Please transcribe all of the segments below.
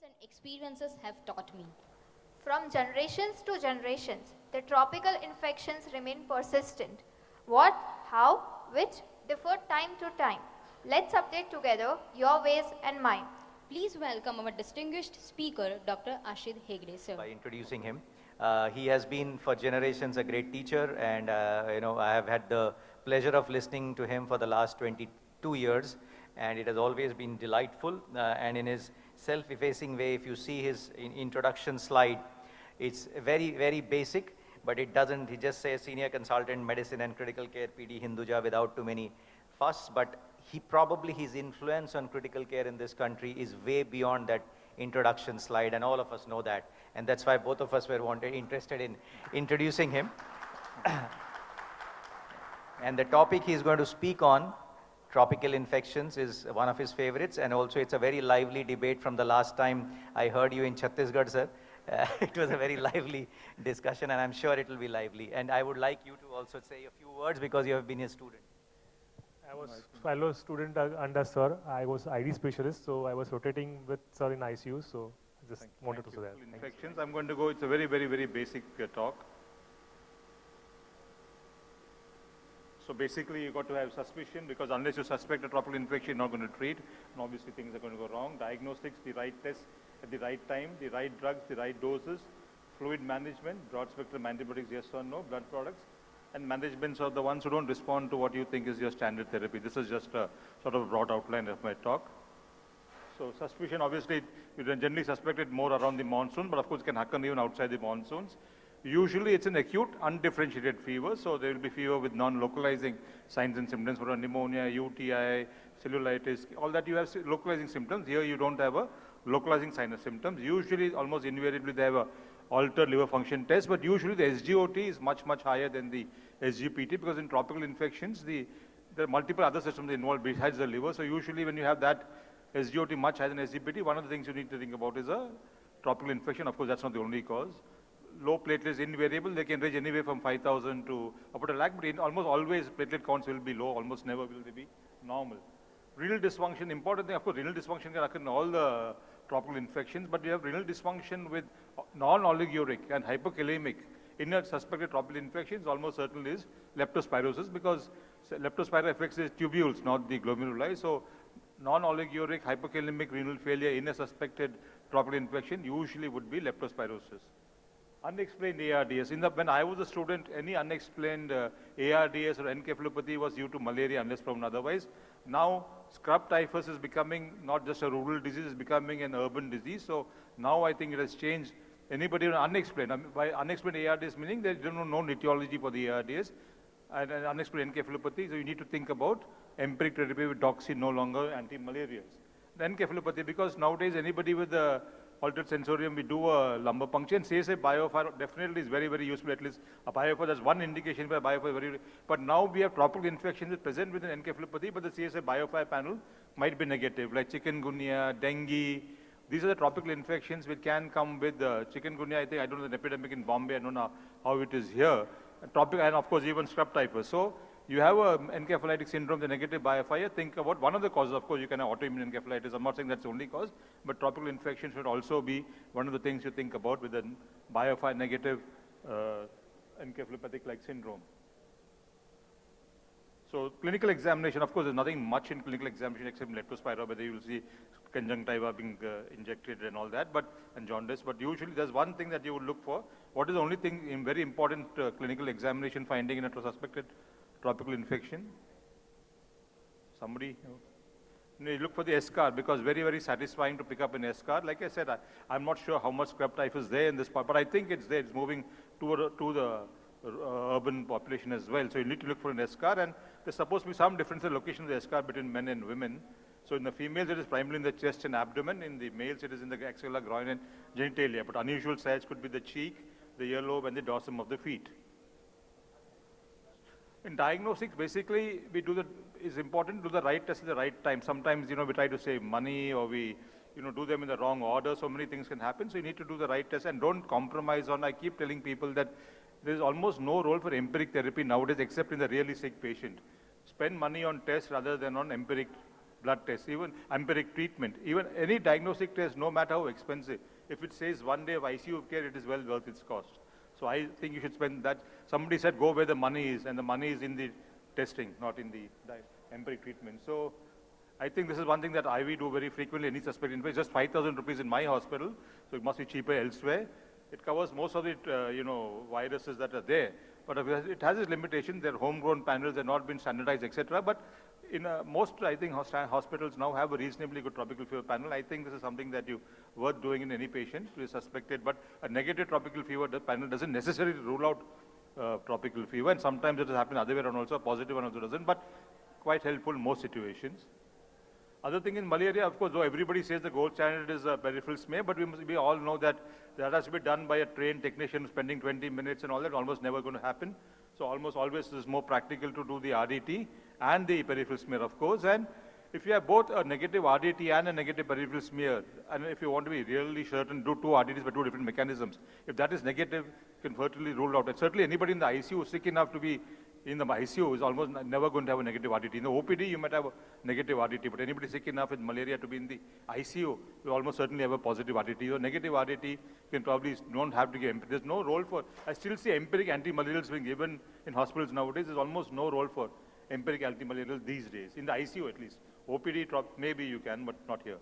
and experiences have taught me. From generations to generations, the tropical infections remain persistent. What, how, which differ time to time. Let's update together your ways and mine. Please welcome our distinguished speaker, Dr. ASHIT HEGDE, sir. By introducing him. He has been for generations a great teacher, and I have had the pleasure of listening to him for the last 22 years, and it has always been delightful. And in his self-effacing way, if you see his introduction slide, it's very, very basic, but it doesn't, he just says senior consultant, medicine and critical care, PD Hinduja, without too many fuss, but his influence on critical care in this country is way beyond that introduction slide, and all of us know that. And that's why both of us were interested in introducing him. And the topic he's going to speak on, tropical infections, is one of his favorites, and also it's a very lively debate from the last time I heard you in Chhattisgarh, sir. It was a very lively discussion, and I'm sure it will be lively. And I would like you to also say a few words because you have been a student. I was fellow student under sir. I was ID specialist, so I was rotating with sir in ICU, so just wanted to say that. Infections, I'm going to go, it's a very, very, very basic talk. So basically, you got to have suspicion, because unless you suspect a tropical infection, you're not going to treat, and obviously things are going to go wrong. Diagnostics, the right tests at the right time, the right drugs, the right doses, fluid management, broad spectrum antibiotics, yes or no, blood products, and managements are the ones who don't respond to what you think is your standard therapy. This is just a sort of broad outline of my talk. So suspicion, obviously, you generally suspect it more around the monsoon, but of course it can happen even outside the monsoons. Usually it's an acute, undifferentiated fever, so there will be fever with non-localizing signs and symptoms for pneumonia, UTI, cellulitis, all that you have localizing symptoms. Here you don't have a localizing sign of symptoms. Usually, almost invariably, they have a altered liver function test, but usually the SGOT is much, much higher than the SGPT, because in tropical infections, there are multiple other systems involved besides the liver. So usually when you have that SGOT much higher than SGPT, one of the things you need to think about is a tropical infection. Of course, that's not the only cause. Low platelets invariable, they can range anywhere from 5,000 to about a lakh, but almost always platelet counts will be low, almost never will they be normal. Renal dysfunction, important thing, of course, renal dysfunction can occur in all the tropical infections, but you have renal dysfunction with non-oliguric and hypokalemic in a suspected tropical infections, almost certainly is leptospirosis, because leptospira affects the tubules, not the glomeruli. So non-oliguric hypokalemic renal failure in a suspected tropical infection usually would be leptospirosis. Unexplained ARDS. When I was a student, any unexplained ARDS or encephalopathy was due to malaria unless proven otherwise. Now, scrub typhus is becoming not just a rural disease, it's becoming an urban disease. So now I think it has changed. Anybody unexplained, by unexplained ARDS meaning there is no etiology for the ARDS and unexplained encephalopathy. So you need to think about empiric therapy with doxy, no longer anti-malarials. The encephalopathy, because nowadays anybody with the altered sensorium, we do a lumbar puncture, and CSA biofire definitely is very, very useful. At least a biofire, that's one indication for a biofire. But now we have tropical infections present with an encephalopathy, but the CSA biofire panel might be negative, like chikungunya, dengue. These are the tropical infections which can come with chikungunya. I don't know the epidemic in Bombay. I don't know how it is here. Tropical, and of course even scrub typhus. So you have a encephalitic syndrome, the negative biofire. Think about one of the causes. Of course, you can have autoimmune encephalitis. I'm not saying that's the only cause, but tropical infection should also be one of the things you think about with a biofire negative encephalopathic-like syndrome. So clinical examination, of course, there's nothing much in clinical examination except leptospira, whether you will see conjunctiva being injected and all that, and jaundice. But usually there's one thing that you would look for. What is the only thing in very important clinical examination finding in a suspected tropical infection? Somebody? You look for the eschar, because very, very satisfying to pick up an eschar. Like I said, I'm not sure how much scrub typhus is there in this part, but I think it's there. It's moving to the urban population as well. So you need to look for an eschar, and there's supposed to be some difference in location of the eschar between men and women. So in the females, it is primarily in the chest and abdomen. In the males, it is in the axilla, groin, and genitalia. But unusual sites could be the cheek, the earlobe, and the dorsum of the feet. In diagnostics, basically, it's important to do the right test at the right time. Sometimes, we try to save money, or we, do them in the wrong order. So many things can happen. So you need to do the right test and don't compromise on. I keep telling people that there is almost no role for empiric therapy nowadays except in the really sick patient. Spend money on tests rather than on empiric blood tests, even empiric treatment, even any diagnostic test, no matter how expensive, if it says 1 day of ICU care, it is well worth its cost. So I think you should spend that. Somebody said go where the money is, and the money is in the testing, not in the empiric treatment. So I think this is one thing that we do very frequently. Any suspect, in fact, just 5,000 rupees in my hospital, so it must be cheaper elsewhere. It covers most of the viruses that are there, but it has its limitations. They're homegrown panels, they're not been standardized, etc. But in most, I think, hospitals now have a reasonably good tropical fever panel. I think this is something that you worth doing in any patient who is suspected. But a negative tropical fever panel doesn't necessarily rule out tropical fever, and sometimes it has happened the other way around also. A positive one also doesn't, but quite helpful in most situations. Other thing in malaria, of course, though everybody says the gold standard is peripheral smear, but we all know that that has to be done by a trained technician spending 20 minutes and all that, almost never going to happen. So almost always it is more practical to do the RDT and the peripheral smear, of course. And if you have both a negative RDT and a negative peripheral smear, and if you want to be really certain, do 2 RDTs by 2 different mechanisms. If that is negative, you can virtually rule out. And certainly anybody in the ICU sick enough to be in the ICU is almost never going to have a negative RDT. In the OPD, you might have a negative RDT, but anybody sick enough with malaria to be in the ICU will almost certainly have a positive RDT. So negative RDT, you can probably don't have to give. There's no role for, I still see empiric antimalarials being given in hospitals nowadays. There's almost no role for empiric antimalarials these days, in the ICU at least. OPD, maybe you can, but not here.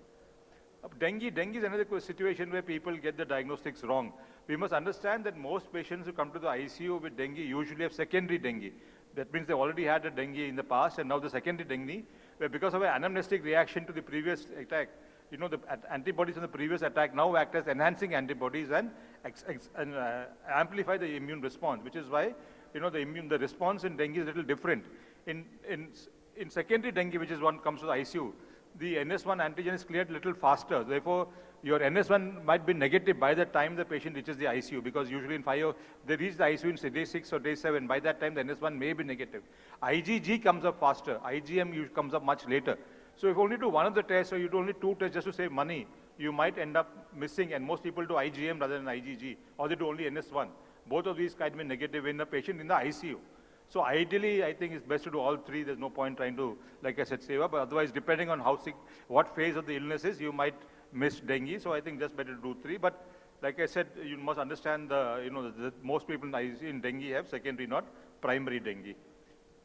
Dengue is another situation where people get the diagnostics wrong. We must understand that most patients who come to the ICU with dengue usually have secondary dengue. That means they already had a dengue in the past, and now the secondary dengue, where because of an anamnestic reaction to the previous attack, the antibodies from the previous attack now act as enhancing antibodies and amplify the immune response, which is why, the response in dengue is a little different. In secondary dengue, which is one comes to the ICU, the NS1 antigen is cleared a little faster. Therefore, your NS1 might be negative by the time the patient reaches the ICU, because usually in they reach the ICU in day 6 or day 7. By that time, the NS1 may be negative. IgG comes up faster. IgM comes up much later. So if you only do one of the tests, or you do only 2 tests just to save money, you might end up missing, and most people do IgM rather than IgG, or they do only NS1. Both of these can be negative in the patient in the ICU. So ideally, I think it's best to do all 3. There's no point trying to, like I said, save up. But otherwise, depending on how sick, what phase of the illness is, you might miss dengue. So I think just better to do 3. But like I said, you must understand most people in dengue have secondary, not primary dengue.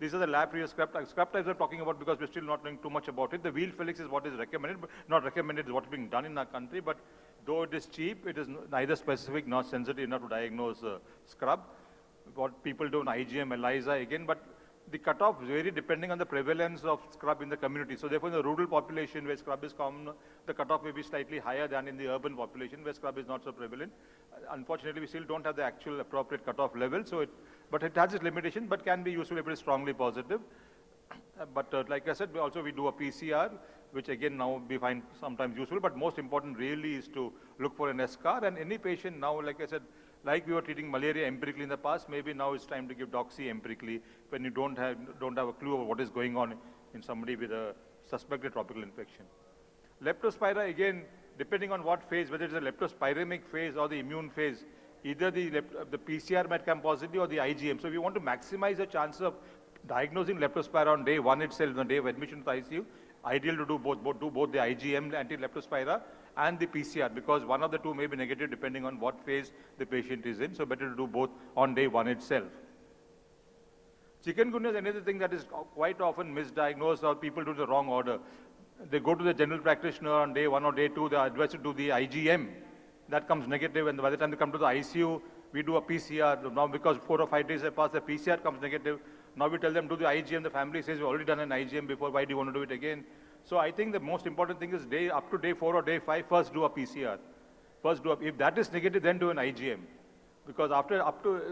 These are the lab-free scrub types. Scrub types I'm talking about because we're still not knowing too much about it. The wheel Felix is what is recommended, but not recommended is what's being done in our country. But though it is cheap, it is neither specific nor sensitive enough to diagnose scrub. What people do in IgM, ELISA again, but the cutoff vary depending on the prevalence of scrub in the community. So therefore, in the rural population where scrub is common, the cutoff may be slightly higher than in the urban population where scrub is not so prevalent. Unfortunately, we still don't have the actual appropriate cutoff level. So but it has its limitations, but can be useful if it is strongly positive. But like I said, we do a PCR, which again now we find sometimes useful. But most important really is to look for an SCAR. And any patient now, like I said, like we were treating malaria empirically in the past, maybe now it's time to give doxy empirically when you don't have a clue of what is going on in somebody with a suspected tropical infection. Leptospira, again, depending on what phase, whether it's a leptospiremic phase or the immune phase, either the PCR might come positive or the IgM. So if you want to maximize the chance of diagnosing leptospira on day 1 itself, on the day of admission to the ICU, ideal to do both the IgM anti-leptospira and the PCR, because one of the 2 may be negative depending on what phase the patient is in. So better to do both on day 1 itself. Chikungunya is another thing that is quite often misdiagnosed, or people do the wrong order. They go to the general practitioner on day 1 or day 2, they are advised to do the IgM. That comes negative, and by the time they come to the ICU, we do a PCR. Now because 4 or 5 days have passed, the PCR comes negative. Now we tell them do the IgM. The family says we've already done an IgM before. Why do you want to do it again? So I think the most important thing is up to day 4 or day 5, first do a PCR. If that is negative, then do an IgM. Because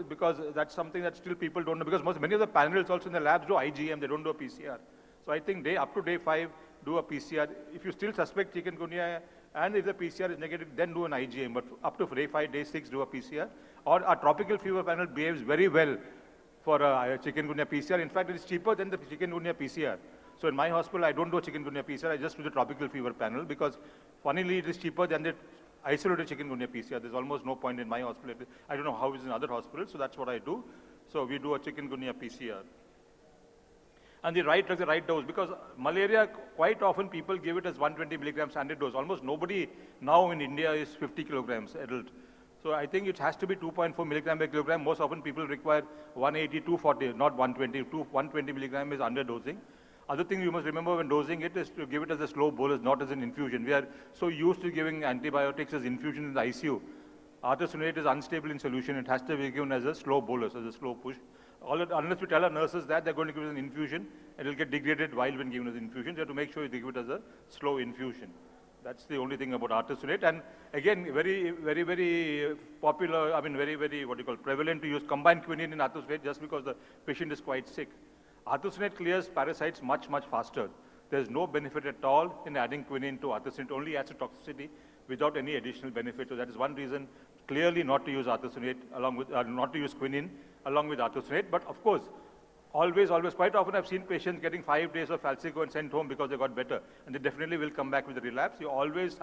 because that's something that still people don't know. Because many of the panels also in the labs do IgM, they don't do a PCR. So I think up to day 5, do a PCR. If you still suspect chikungunya, and if the PCR is negative, then do an IgM. But up to day 5, day 6, do a PCR. Or a tropical fever panel behaves very well for a chikungunya PCR. In fact, it is cheaper than the chikungunya PCR. So in my hospital, I don't do a chikungunya PCR, I just do the tropical fever panel, because funnily it is cheaper than the isolated chikungunya PCR. There's almost no point in my hospital. I don't know how it is in other hospitals, so that's what I do. So we do a chikungunya PCR. And the right drug, the right dose, because malaria, quite often people give it as 120 milligrams standard dose. Almost nobody now in India is 50 kilograms adult. So I think it has to be 2.4 milligram per kilogram. Most often people require 180, 240, not 120. 120 milligram is underdosing. Other thing you must remember when dosing it is to give it as a slow bolus, not as an infusion. We are so used to giving antibiotics as infusion in the ICU. Artesunate is unstable in solution. It has to be given as a slow bolus, as a slow push. Unless we tell our nurses that they're going to give it as an infusion, it will get degraded while when given as infusion. You have to make sure you give it as a slow infusion. That's the only thing about artesunate. And again, very popular, I mean, prevalent to use combined quinine in artesunate just because the patient is quite sick. Artesunate clears parasites much faster. There's no benefit at all in adding quinine to artesunate. It only adds to toxicity without any additional benefit. So that is one reason clearly not to use artesunate along with, not to use quinine along with artesunate. But of course, always, quite often I've seen patients getting 5 days of Falsico and sent home because they got better. And they definitely will come back with a relapse. You always,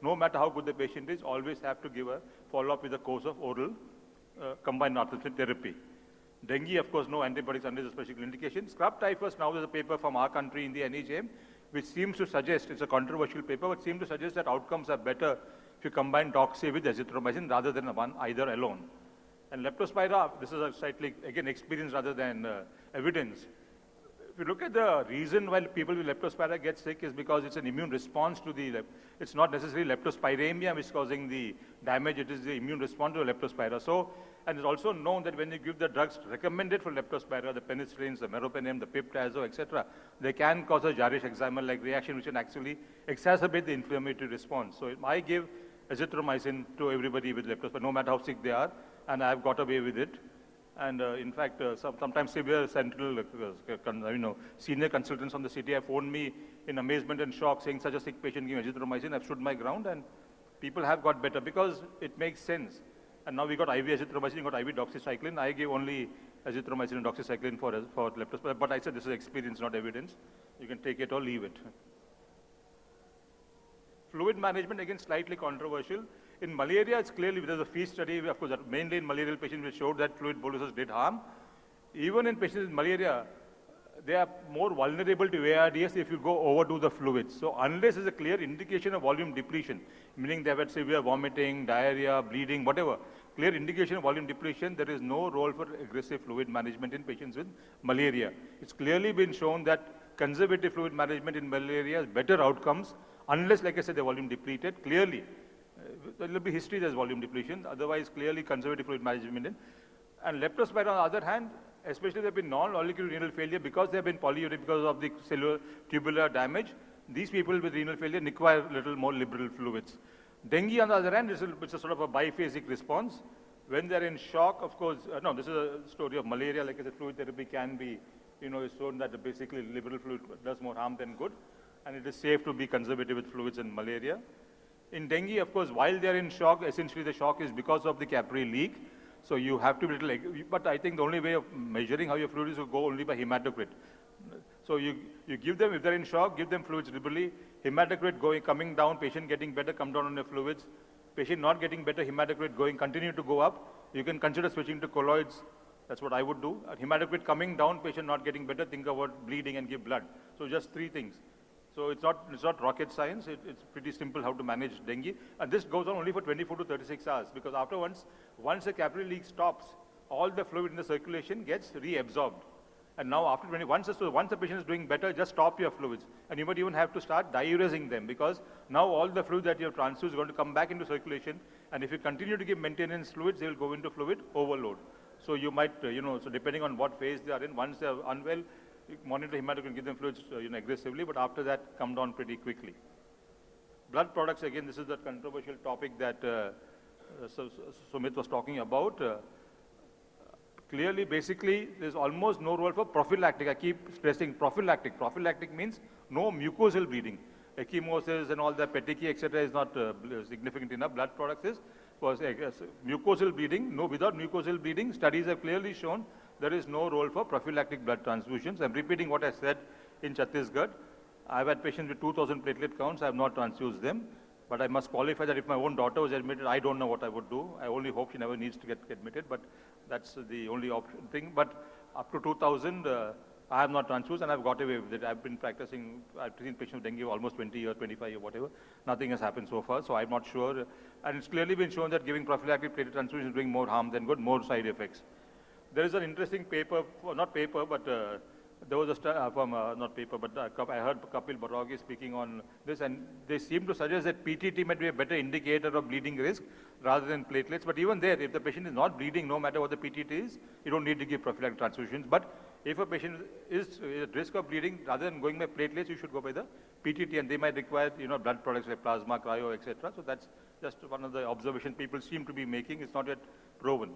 no matter how good the patient is, always have to give a follow-up with a course of oral combined artesunate therapy. Dengue, of course, no antibiotics unless a special indication. Scrub typhus, now there's a paper from our country in the NEJM, which seems to suggest, it's a controversial paper, but seems to suggest that outcomes are better if you combine doxy with azithromycin rather than one either alone. And leptospira, this is a slightly, again, experience rather than evidence. If you look at the reason why people with leptospira get sick is because it's an immune response to the, it's not necessarily leptospiremia which is causing the damage, it is the immune response to leptospira. So, and it's also known that when you give the drugs recommended for leptospira, the penicillins, the meropenem, the piptazo, etc., they can cause a Jarisch eczema-like reaction which can actually exacerbate the inflammatory response. So I give azithromycin to everybody with leptospira, no matter how sick they are, and I've got away with it. And in fact, sometimes severe central, senior consultants on the city have phoned me in amazement and shock saying such a sick patient giving azithromycin. I've stood my ground and people have got better because it makes sense. And now we got IV azithromycin, we got IV doxycycline. I give only azithromycin and doxycycline for leptospira. But I said this is experience, not evidence. You can take it or leave it. Fluid management, again, slightly controversial. In malaria, it's clearly, there's a FEAST study, of course, mainly in malarial patients, which showed that fluid boluses did harm. Even in patients with malaria, they are more vulnerable to ARDS if you go overdo the fluids. So unless there's a clear indication of volume depletion, meaning they have had severe vomiting, diarrhea, bleeding, whatever, clear indication of volume depletion, there is no role for aggressive fluid management in patients with malaria. It's clearly been shown that conservative fluid management in malaria has better outcomes, unless, like I said, the volume depleted, clearly. There will be history, there's volume depletion, otherwise clearly conservative fluid management. And leptospira, on the other hand, especially there have been non-molecular renal failure because they have been polyuric because of the cellular tubular damage. These people with renal failure require a little more liberal fluids. Dengue, on the other hand, it's a sort of a biphasic response. When they're in shock, of course, no, this is a story of malaria. Like I said, fluid therapy can be, it's shown that basically liberal fluid does more harm than good. And it is safe to be conservative with fluids in malaria. In dengue, of course, while they're in shock, essentially the shock is because of the capillary leak. So you have to be little, but I think the only way of measuring how your fluid is to go only by hematocrit. So you give them, if they're in shock, give them fluids liberally. Hematocrit coming down, patient getting better, come down on the fluids. Patient not getting better, hematocrit continue to go up. You can consider switching to colloids. That's what I would do. Hematocrit coming down, patient not getting better, think about bleeding and give blood. So just 3 things. So it's not rocket science. It's pretty simple how to manage dengue. And this goes on only for 24 to 36 hours because after once the capillary leak stops, all the fluid in the circulation gets reabsorbed. And now after once the patient is doing better, just stop your fluids. And you might even have to start diuresing them because now all the fluid that you have transfused is going to come back into circulation. And if you continue to give maintenance fluids, they will go into fluid overload. So you might, so depending on what phase they are in, once they are unwell, you monitor hematocrit and give them fluids aggressively, but after that, come down pretty quickly. Blood products, again, this is the controversial topic that Sumit was talking about. Clearly, basically, there's almost no role for prophylactic. I keep stressing prophylactic. Prophylactic means no mucosal bleeding. Ecchymosis and all the petechiae, etc. is not significant enough. Blood products is for mucosal bleeding. No, without mucosal bleeding, studies have clearly shown there is no role for prophylactic blood transfusions. I'm repeating what I said in Chhattisgarh. I've had patients with 2,000 platelet counts. I have not transfused them. But I must qualify that if my own daughter was admitted, I don't know what I would do. I only hope she never needs to get admitted, but that's the only thing. But up to 2,000, I have not transfused and I've got away with it. I've been practicing, I've seen patients with dengue almost 20 years, 25 years, whatever. Nothing has happened so far, so I'm not sure. And it's clearly been shown that giving prophylactic platelet transfusion is doing more harm than good, more side effects. There is an interesting paper, well, not paper, but there was a not paper, but I heard Kapil Baragi speaking on this, and they seem to suggest that PTT might be a better indicator of bleeding risk rather than platelets. But even there, if the patient is not bleeding, no matter what the PTT is, you don't need to give prophylactic transfusions. But if a patient is at risk of bleeding, rather than going by platelets, you should go by the PTT, and they might require, blood products like plasma, cryo, etc. So that's just one of the observations people seem to be making. It's not yet proven.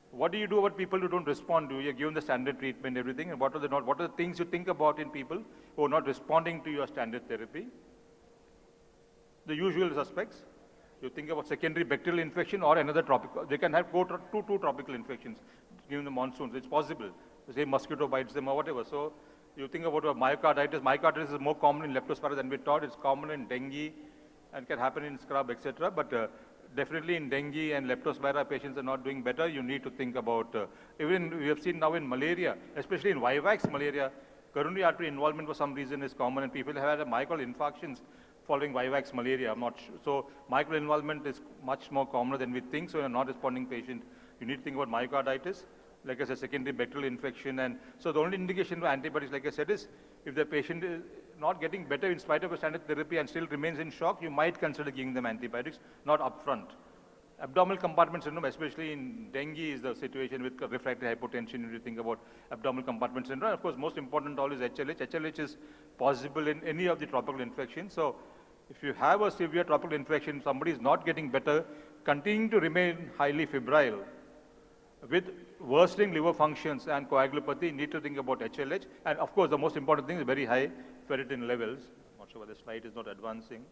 What do you do about people who don't respond to? You're given the standard treatment, everything, and what are the things you think about in people who are not responding to your standard therapy? The usual suspects. You think about secondary bacterial infection or another tropical. They can have two tropical infections given the monsoons. It's possible. Say mosquito bites them or whatever. So you think about myocarditis. Myocarditis is more common in leptospira than we thought. It's common in dengue and can happen in scrub, etc. But definitely in dengue and leptospira, patients are not doing better. You need to think about, even we have seen now in malaria, especially in Vivax malaria, coronary artery involvement for some reason is common, and people have had myocardial infarctions following Vivax malaria. I'm not sure. So myocardial involvement is much more common than we think. So in a not responding patient, you need to think about myocarditis, like I said, secondary bacterial infection. And so the only indication for antibiotics, like I said, is if the patient is not getting better in spite of a standard therapy and still remains in shock, you might consider giving them antibiotics, not upfront. Abdominal compartment syndrome, especially in dengue, is the situation with refractory hypotension. If you think about abdominal compartment syndrome, of course, most important all is HLH. HLH is possible in any of the tropical infections. So if you have a severe tropical infection, somebody is not getting better, continuing to remain highly febrile, with worsening liver functions and coagulopathy, you need to think about HLH. And of course, the most important thing is very high ferritin levels. I'm not sure why the slide is not advancing.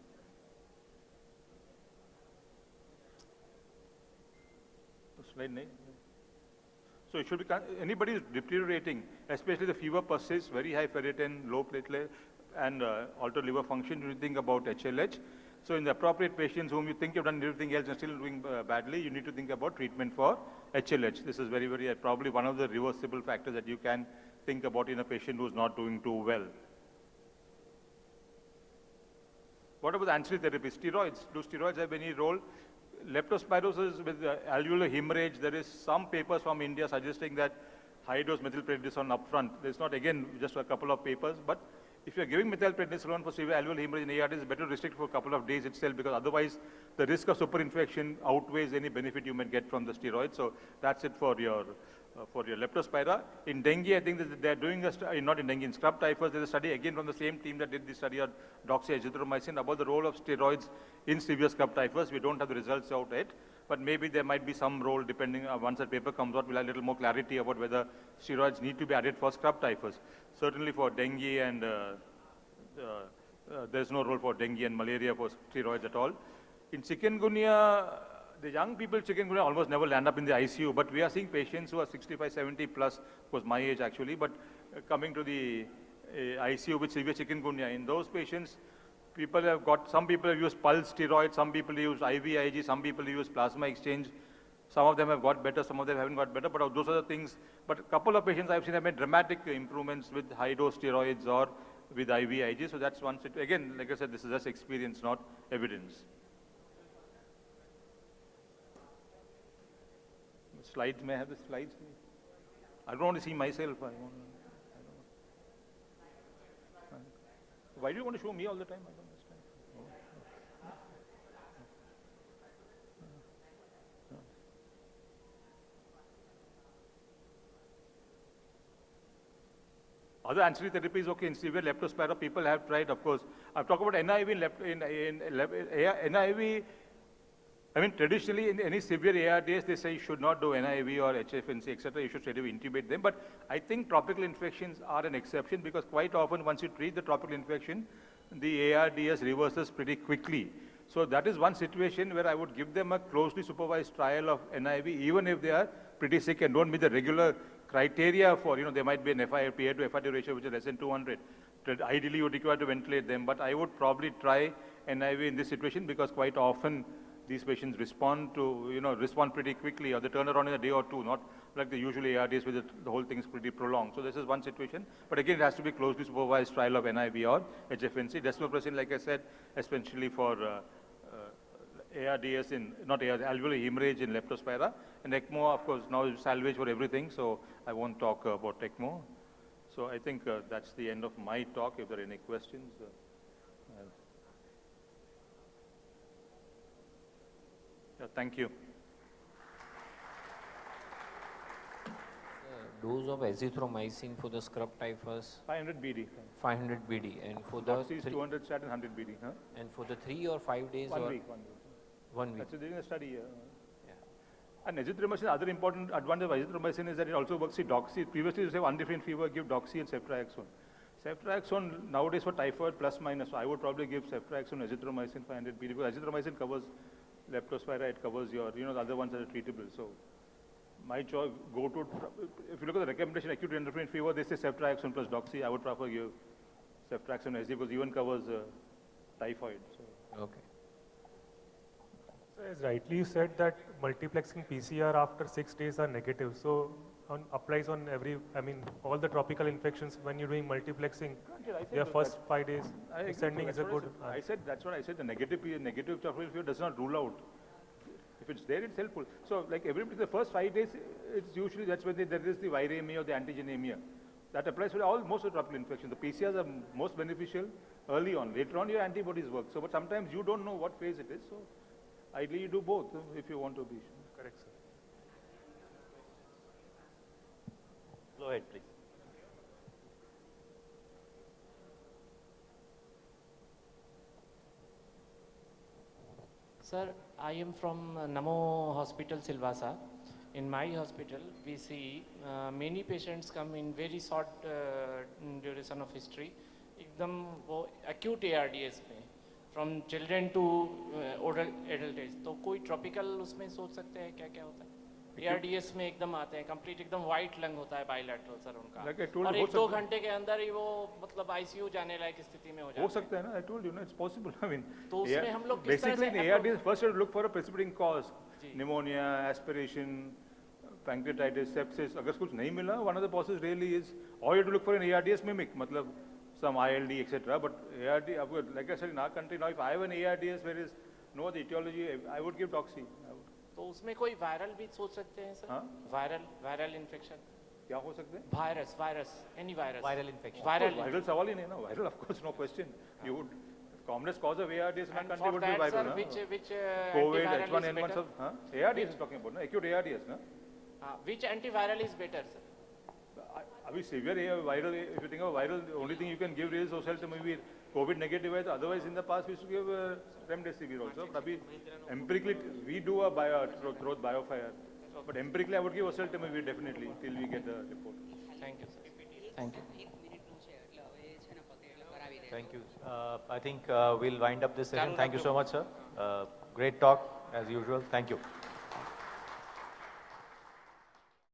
So it should be, anybody who's deteriorating, especially the fever persists, very high ferritin, low platelet, and altered liver function, you think about HLH. So in the appropriate patients whom you think you've done everything else and still doing badly, you need to think about treatment for HLH. This is very, very, probably one of the reversible factors that you can think about in a patient who's not doing too well. What about the ancillary therapy? Steroids. Do steroids have any role? Leptospirosis with alveolar hemorrhage, there is some papers from India suggesting that high-dose methylprednisolone upfront. There's not, again, just a couple of papers, but if you're giving methylprednisolone for severe alveolar hemorrhage in ARDS, it's better to restrict for a couple of days itself, because otherwise the risk of superinfection outweighs any benefit you might get from the steroid. So that's it for your leptospira. In dengue, I think that they're doing a study, not in dengue, in scrub typhus, there's a study again from the same team that did the study on doxyazithromycin about the role of steroids in severe scrub typhus. We don't have the results out yet, but maybe there might be some role depending on, once that paper comes out, we'll have a little more clarity about whether steroids need to be added for scrub typhus. Certainly for dengue and there's no role for dengue and malaria for steroids at all. In chikungunya, the young people chikungunya almost never land up in the ICU, but we are seeing patients who are 65, 70 plus, of course my age actually, but coming to the ICU with severe chikungunya. In those patients, people have got, some people have used pulse steroids, some people use IVIG, some people use plasma exchange. Some of them have got better, some of them haven't got better, but those are the things. But a couple of patients I've seen have made dramatic improvements with high-dose steroids or with IVIG. So that's one, again, like I said, this is just experience, not evidence. Slides, may I have the slides? I don't want to see myself. Why do you want to show me all the time? I don't understand. Other ancillary therapies, okay, in severe leptospira, people have tried, of course. I've talked about NIV NIV. I mean, traditionally, in any severe ARDS, they say you should not do NIV or HFNC, etc. You should straight away intubate them. But I think tropical infections are an exception, because quite often, once you treat the tropical infection, the ARDS reverses pretty quickly. So that is one situation where I would give them a closely supervised trial of NIV, even if they are pretty sick and don't meet the regular criteria for, there might be an PA to FRD ratio which is less than 200. Ideally, you would require to ventilate them, but I would probably try NIV in this situation, because quite often these patients respond to, respond pretty quickly, or they turn around in a day or two, like the usual ARDS where the whole thing is pretty prolonged. So this is one situation. But again, it has to be closely supervised trial of NIV or HFNC. Desmopressin, like I said, especially for ARDS not ARDS, alveolar hemorrhage in leptospira. And ECMO, of course, now is salvage for everything, so I won't talk about ECMO. So I think that's the end of my talk. If there are any questions. Yeah, thank you. Dose of azithromycin for the scrub typhus? 500 BD. 500 BD. And for Doxy is 200 stat and 100 BD. Huh? And for the 3 or 5 days? 1 or week. 1 week. That's doing a study. Yeah. And azithromycin, other important advantage of azithromycin is that it also works with doxy. Previously, you say undefeated fever, give doxy and ceftriaxone. Ceftriaxone nowadays for typhoid plus minus. So I would probably give ceftriaxone, azithromycin 500 BD because azithromycin covers leptospira, it covers your, the other ones that are treatable. So my choice, if you look at the recommendation, acute undefeated fever, they say ceftriaxone plus doxy. I would prefer give ceftriaxone as because even covers typhoid. So. Okay. So as rightly you said that multiplexing PCR after 6 days are negative. So applies on all the tropical infections when you're doing multiplexing. Your first 5 days sending is a good. That's what I said. The negative tropical fever does not rule out. If it's there, it's helpful. So like the first 5 days, it's usually that's when there is the viremia or the antigenemia. That applies to most of the tropical infections. The PCRs are most beneficial early on. Later on, your antibodies work. So, but sometimes you don't know what phase it is. So, ideally, you do both if you want to be sure. Correct, sir. Go ahead, please. Sir, I am from Namo Hospital, Silvassa. In my hospital, we see many patients come in very short duration of history. एकदम वो acute ARDS में, from children to adult age. तो कोई tropical उसमें सोच सकते हैं क्या क्या होता है? ARDS में एकदम आते हैं, complete एकदम white lung होता है bilateral सर उनका. और 1-2 घंटे के अंदर ही वो मतलब ICU जाने लायक स्थिति में हो जाते हैं. हो सकता है ना? I told you, it's possible. I mean, तो उसमें हम लोग किस तरह से basically in ARDS first you look for a precipitating cause, pneumonia, aspiration, pancreatitis, sepsis. अगर कुछ नहीं मिला, one of the causes really is, or you have to look for an ARDS mimic, मतलब some ILD, etc. But ARD, like I said, in our country now, if I have an ARDS where is no other etiology, I would give doxy. तो उसमें कोई viral भी सोच सकते हैं sir? Viral infection क्या हो सकते हैं? Virus any virus viral infection viral सवाल ही नहीं ना viral of course no question you would commonest cause of ARDS in our country would be viral, which COVID, H1N1 सब, ARDS is talking about, na? Acute ARDS, na? Which antiviral is better, sir? अभी severe viral, if you think of viral, the only thing you can give is oseltamivir. COVID negative है, otherwise in the past we used to give remdesivir also. But अभी empirically we do a throat biofire, but empirically I would give oseltamivir definitely till we get the report. Thank you, sir. Thank you. Thank you. I think we'll wind up this session. Thank you so much, sir. Great talk as usual. Thank you.